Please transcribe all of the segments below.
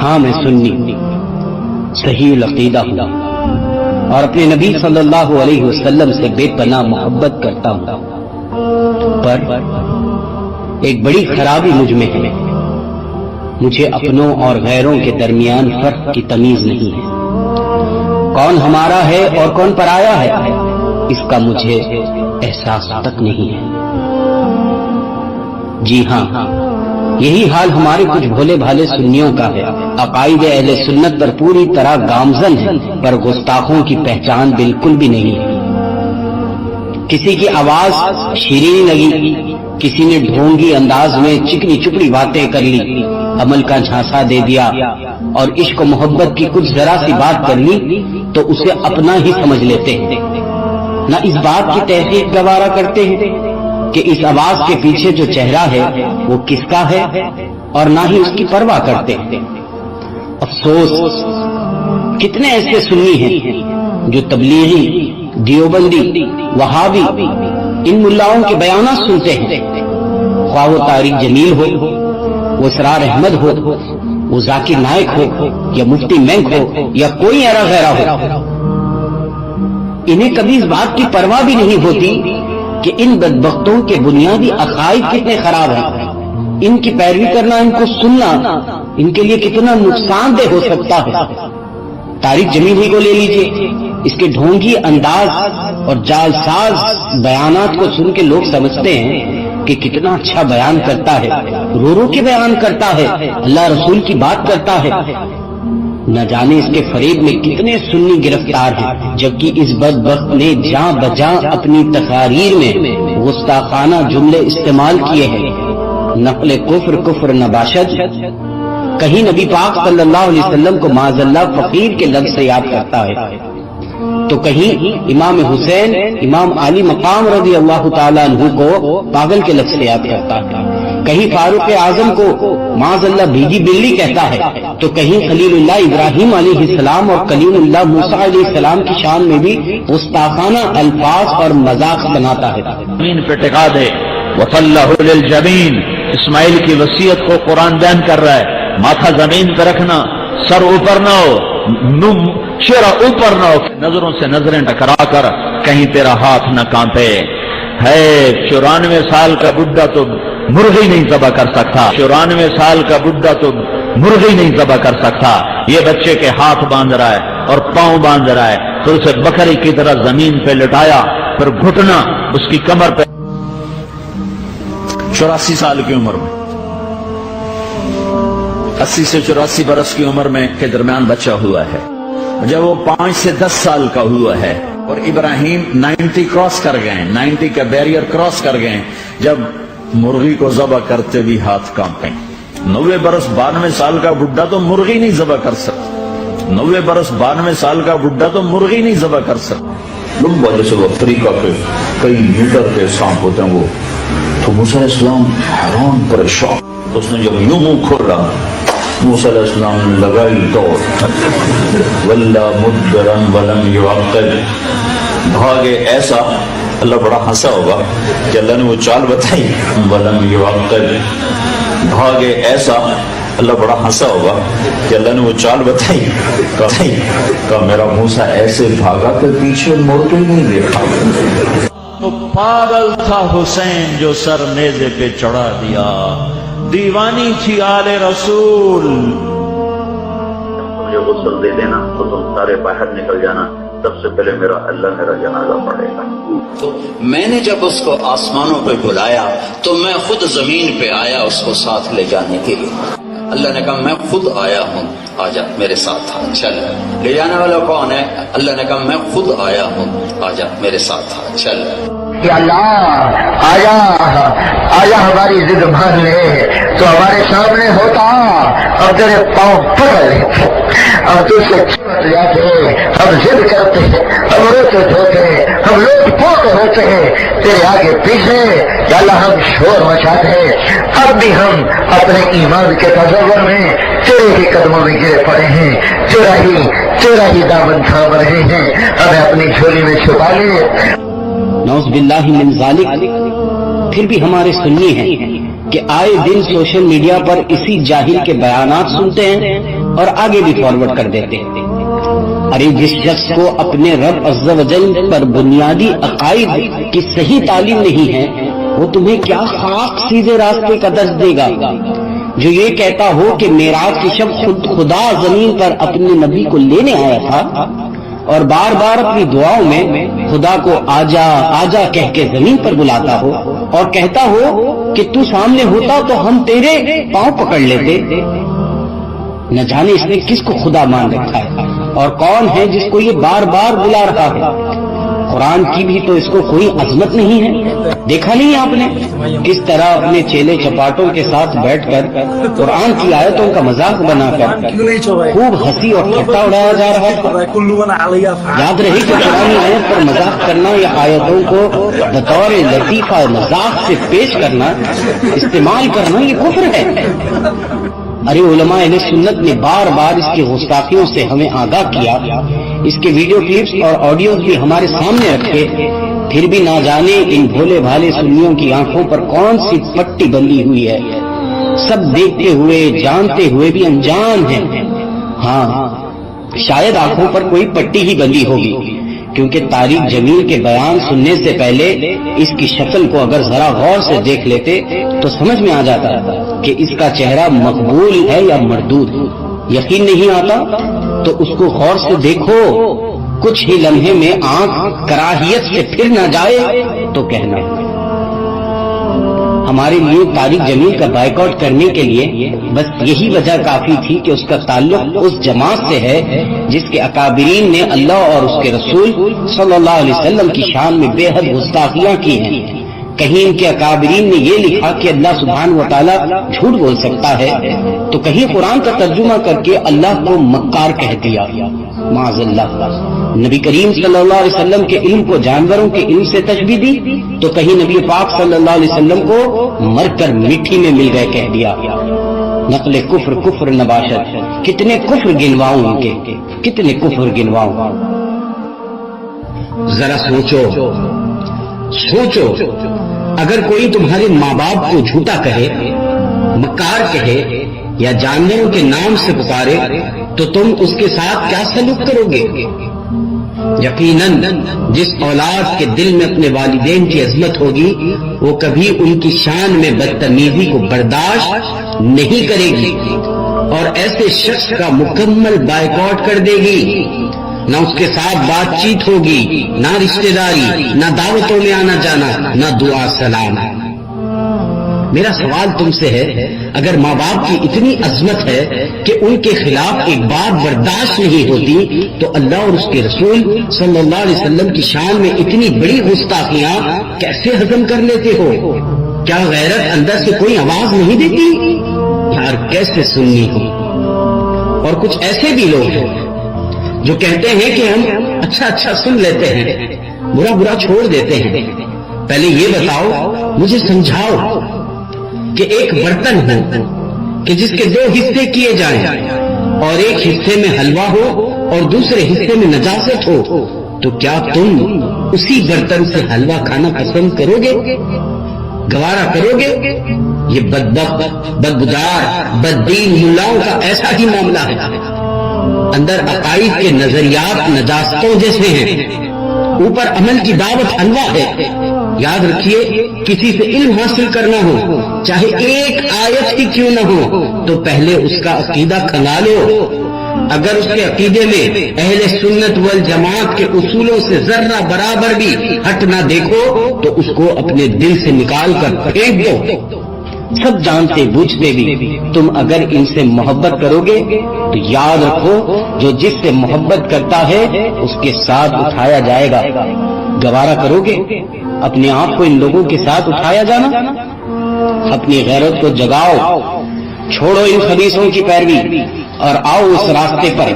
ہاں میں سنی صحیح العقیدہ ہوں اور اپنے نبی صلی اللہ علیہ وسلم سے بے پناہ محبت کرتا ہوں، پر ایک بڑی خرابی مجھ میں ہے، مجھے اپنوں اور غیروں کے درمیان فرق کی تمیز نہیں ہے، کون ہمارا ہے اور کون پرایا ہے اس کا مجھے احساس تک نہیں ہے۔ جی ہاں، یہی حال ہمارے کچھ بھولے بھالے سنیوں کا ہے، عقائد اہل سنت پر پوری طرح گامزن ہے، پر گستاخوں کی پہچان بالکل بھی نہیں ہے۔ کسی کی آواز شیریں لگی، کسی نے ڈھونگی انداز میں چکنی چپڑی باتیں کر لی، عمل کا جھانسا دے دیا اور عشق و محبت کی کچھ ذرا سی بات کر لی تو اسے اپنا ہی سمجھ لیتے ہیں، نہ اس بات کی تحقیق گوارا کرتے ہیں کہ اس آواز کے پیچھے جو چہرہ ہے وہ کس کا ہے، اور نہ ہی اس کی پرواہ کرتے ہیں۔ افسوس، کتنے ایسے سنی ہیں جو تبلیغی، دیوبندی، وہابی ان ملاؤں کے بیانات سنتے ہیں، خواہ وہ طارق جمیل ہو، وہ اسرار احمد ہو، وہ ذاکر نائک ہو یا مفتی مینک ہو یا کوئی ایرا غیرہ ہو، انہیں کبھی اس بات کی پرواہ بھی نہیں ہوتی کہ ان بدبختوں کے بنیادی عقائد کتنے خراب ہیں، ان کی پیروی کرنا، ان کو سننا ان کے لیے کتنا نقصان دہ ہو سکتا ہے۔ طارق جمیل ہی کو لے لیجئے، اس کے ڈھونگی انداز اور جال ساز بیانات کو سن کے لوگ سمجھتے ہیں کہ کتنا اچھا بیان کرتا ہے، رو رو کے بیان کرتا ہے، اللہ رسول کی بات کرتا ہے۔ نہ جانے اس کے فریب میں کتنے سنی گرفتار ہیں، جبکہ اس بدبخت نے جاں بجاں اپنی تقاریر میں گستاخانہ جملے استعمال کیے ہیں، نقل کفر کفر نباشد، کہیں نبی پاک صلی اللہ علیہ وسلم کو معاذ اللہ فقیر کے لفظ سے یاد کرتا ہے تو کہیں امام حسین، امام علی مقام رضی اللہ تعالیٰ عنہ کو پاگل کے لفظ سے یاد کرتا ہے، کہیں فاروق اعظم کو معاذ اللہ بھیگی بلی کہتا ہے تو کہیں خلیل اللہ ابراہیم علیہ السلام اور کلیم اللہ موسیٰ علیہ السلام کی شان میں بھی گستاخانہ الفاظ اور مذاق بناتا ہے۔ زمین پہ ٹکا دے، وَصَلَّهُ لِلْجَبِينَ، اسماعیل کی وصیت کو قرآن بیان کر رہا ہے، ماتھا زمین پہ رکھنا، سر اوپر نہ ہو، چہرہ اوپر نہ ہو، نظروں سے نظریں ٹکرا کر کہیں تیرا ہاتھ نہ کانپے۔ ہے 94 سال کا بڈھا تو مرغی نہیں ذبح کر سکتا، 94 سال کا بڈھا تو مرغی نہیں ذبح کر سکتا، یہ بچے کے ہاتھ باندھ رہا ہے اور پاؤں باندھ رہا ہے، تو اسے بکری کی طرح زمین پہ لٹایا، پھر گھٹنا اس کی کمر پہ 84 سال کی عمر میں، 80 سے 84 برس کی عمر میں کے درمیان بچہ ہوا ہے، جب وہ 5 سے 10 سال کا ہوا ہے اور ابراہیم 90 کراس کر گئے، 90 کا بیریئر کراس کر گئے، جب مرغی کو ذبح کرتے بھی ہاتھ کانپیں۔ 90 برس 92 سال کا بڈھا تو مرغی نہیں ذبح کر سکتا، 90 برس 92 سال کا بڈھا تو مرغی نہیں ذبح کر سکتا۔ لمبا جیسے وہ افریقہ کے کئی میٹر کے سانپ ہوتے ہیں وہ، تو موسیٰ علیہ السلام حیران پریشان، اس نے جب یوں منہ کھولا، موسیٰ علیہ السلام نے لگائی دوڑ، وَلَّا مُدْبِرًا وَلَمْ يُعَقِّبْ، بھاگے ایسا، اللہ بڑا ہنسا ہوگا کہ اللہ نے وہ چال بتائی، وَلَمْ يُعَقِّبْ، بھاگے ایسا، اللہ بڑا ہنسا ہوگا کہ اللہ نے وہ چال بتائی، کہا میرا موسیٰ ایسے بھاگا کہ پیچھے مڑ کے نہیں دیکھا۔ تو پاگل تھا حسین جو سر نیزے پہ چڑھا دیا، دیوانی تھی آل رسول۔ مجھے غسل دے دینا تو تم سارے باہر نکل جانا، سب سے پہلے اللہ میرا جنازہ پڑھے گا۔ تو میں نے جب اس کو آسمانوں پہ بلایا تو میں خود زمین پہ آیا اس کو ساتھ لے جانے کے لیے۔ اللہ نے کہا میں خود آیا ہوں، آجا میرے ساتھ آ، چل۔ لے جانے والا کون ہے؟ اللہ نے کہا میں خود آیا ہوں، آجا میرے ساتھ آ، چل۔ کہ اللہ آیا ہماری ضد مان لے تو ہمارے سامنے ہوتا اور تیرے پاؤں پکڑ لیتے اور تجھ سے چمٹ جاتے، ہم ضد کرتے ہیں، ہم روتے دھوتے ہیں، ہم لوٹ پوٹ ہوتے ہیں تیرے آگے پیچھے، یا اللہ ہم شور مچاتے ہیں، اب بھی ہم اپنے ایمان کے تصور میں تیرے ہی قدموں میں گرے پڑے ہیں، تیرا ہی دامن تھام رہے ہیں، ہمیں اپنی جھولی میں چھپا لے۔ نعوذ باللہ من ذالک۔ پھر بھی ہمارے سنی ہیں کہ آئے دن سوشل میڈیا پر اسی جاہل کے بیانات سنتے ہیں اور آگے بھی فارورڈ کر دیتے ہیں۔ ارے جس شخص کو اپنے رب عز و جل پر بنیادی عقائد کی صحیح تعلیم نہیں ہے، وہ تمہیں کیا خاص سیدھے راستے کا درس دے گا؟ جو یہ کہتا ہو کہ معراج کی شب خدا زمین پر اپنے نبی کو لینے آیا تھا اور بار بار اپنی دعاؤں میں خدا کو آجا آجا کہہ کے زمین پر بلاتا ہو اور کہتا ہو کہ تو سامنے ہوتا تو ہم تیرے پاؤں پکڑ لیتے، نہ جانے اس نے کس کو خدا مان رکھا ہے اور کون ہے جس کو یہ بار بار بلا رہا ہے۔ قرآن کی بھی تو اس کو کوئی عظمت نہیں ہے۔ دیکھا نہیں آپ نے کس طرح اپنے چیلے چپاٹوں کے ساتھ بیٹھ کر قرآن کی آیتوں کا مذاق بنا کر خوب ہنسی اور ٹھٹا اڑایا جا رہا ہے۔ یاد رہے کہ قرآن آیت پر مذاق کرنا یا آیتوں کو بطور لطیفہ مذاق سے پیش کرنا، استعمال کرنا، یہ کفر ہے۔ ارے علماء اہل سنت نے بار بار اس کی گستاخیوں سے ہمیں آگاہ کیا، اس کے ویڈیو کلپس اور آڈیوز بھی ہمارے سامنے رکھے، پھر بھی نہ جانے ان بھولے بھالے سنیوں کی آنکھوں پر کون سی پٹی بندھی ہوئی ہے۔ سب دیکھتے ہوئے جانتے ہوئے بھی انجان ہیں۔ ہاں شاید آنکھوں پر کوئی پٹی ہی بندھی ہوگی، کیونکہ طارق جمیل کے بیان سننے سے پہلے اس کی شکل کو اگر ذرا غور سے دیکھ لیتے تو سمجھ میں آ جاتا کہ اس کا چہرہ مقبول ہے یا مردود۔ یقین نہیں آتا تو اس کو غور سے دیکھو، کچھ ہی لمحے میں آنکھ کراہیت سے پھر نہ جائے تو کہنا۔ ہمارے لیے طارق جمیل کا بائیکاٹ کرنے کے لیے بس یہی وجہ کافی تھی کہ اس کا تعلق اس جماعت سے ہے جس کے اکابرین نے اللہ اور اس کے رسول صلی اللہ علیہ وسلم کی شان میں بے حد گستاخیاں کی ہیں۔ کہیں ان کے اکابرین نے یہ لکھا کہ اللہ سبحانہ و تعالیٰ جھوٹ بول سکتا ہے، تو کہیں قرآن کا ترجمہ کر کے اللہ کو مکار کہہ دیا، معاذ اللہ۔ نبی کریم صلی اللہ علیہ وسلم کے علم کو جانوروں کے علم سے تشبیہ دی، تو کہیں نبی پاک صلی اللہ علیہ وسلم کو مر کر مٹی میں مل گئے کہہ دیا۔ نقل کفر کفر نباشت، کتنے کفر گنواؤں ان کے، کتنے کفر گنواؤں۔ ذرا سوچو اگر کوئی تمہارے ماں باپ کو جھوٹا کہے، مکار کہے یا جانوروں کے نام سے پکارے تو تم اس کے ساتھ کیا سلوک کرو گے؟ یقیناً جس اولاد کے دل میں اپنے والدین کی عظمت ہوگی وہ کبھی ان کی شان میں بدتمیزی کو برداشت نہیں کرے گی اور ایسے شخص کا مکمل بائیکاٹ کر دے گی۔ نہ اس کے ساتھ بات چیت ہوگی، نہ رشتہ داری، نہ دعوتوں میں آنا جانا، نہ دعا سلام۔ میرا سوال تم سے ہے، اگر ماں باپ کی اتنی عظمت ہے کہ ان کے خلاف ایک بات برداشت نہیں ہوتی، تو اللہ اور اس کے رسول صلی اللہ علیہ وسلم کی شان میں اتنی بڑی گستاخیاں کیسے ہضم کر لیتے ہو؟ کیا غیرت اندر سے کوئی آواز نہیں دیتی؟ یار کیسے سننی ہو؟ اور کچھ ایسے بھی لوگ ہیں جو کہتے ہیں کہ ہم اچھا سن لیتے ہیں، برا چھوڑ دیتے ہیں۔ پہلے یہ بتاؤ، مجھے سمجھاؤ کہ ایک برتن ہو کہ جس کے دو حصے کیے جائیں اور ایک حصے میں حلوہ ہو اور دوسرے حصے میں نجاست ہو، تو کیا تم اسی برتن سے حلوہ کھانا پسند کرو گے؟ گوارا کرو گے؟ یہ بدبخت، بدبودار، بددین ملاؤں کا ایسا ہی معاملہ ہے۔ اندر عقائد کے نظریات نجاستوں جیسے ہیں، اوپر عمل کی دعوت حلوہ ہے۔ یاد رکھیے، کسی سے علم حاصل کرنا ہو، چاہے ایک آیت کی کیوں نہ ہو، تو پہلے اس کا عقیدہ کھنگا لو۔ اگر اس کے عقیدے میں اہل سنت والجماعت کے اصولوں سے ذرہ برابر بھی ہٹ نہ دیکھو تو اس کو اپنے دل سے نکال کر پھینک دو۔ سب جانتے بوجھتے بھی تم اگر ان سے محبت کرو گے تو یاد رکھو، جو جس سے محبت کرتا ہے اس کے ساتھ اٹھایا جائے گا۔ گوارا کرو گے اپنے آپ کو ان لوگوں کے ساتھ اٹھایا جانا؟ اپنی غیرت کو جگاؤ، چھوڑو ان خبیثوں کی پیروی اور آؤ اس راستے پر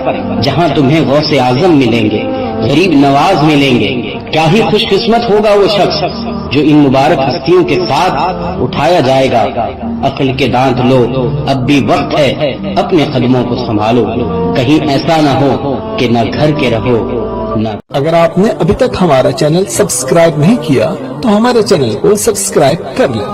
جہاں تمہیں غوث اعظم ملیں گے، غریب نواز ملیں گے۔ کیا ہی خوش قسمت ہوگا وہ شخص جو ان مبارک ہستیوں کے ساتھ اٹھایا جائے گا۔ عقل کے دانت لو، اب بھی وقت ہے، اپنے قدموں کو سنبھالو، کہیں ایسا نہ ہو کہ نہ گھر کے رہو نہ۔ اگر آپ نے ابھی تک ہمارا چینل سبسکرائب نہیں کیا تو ہمارے چینل کو سبسکرائب کر لیں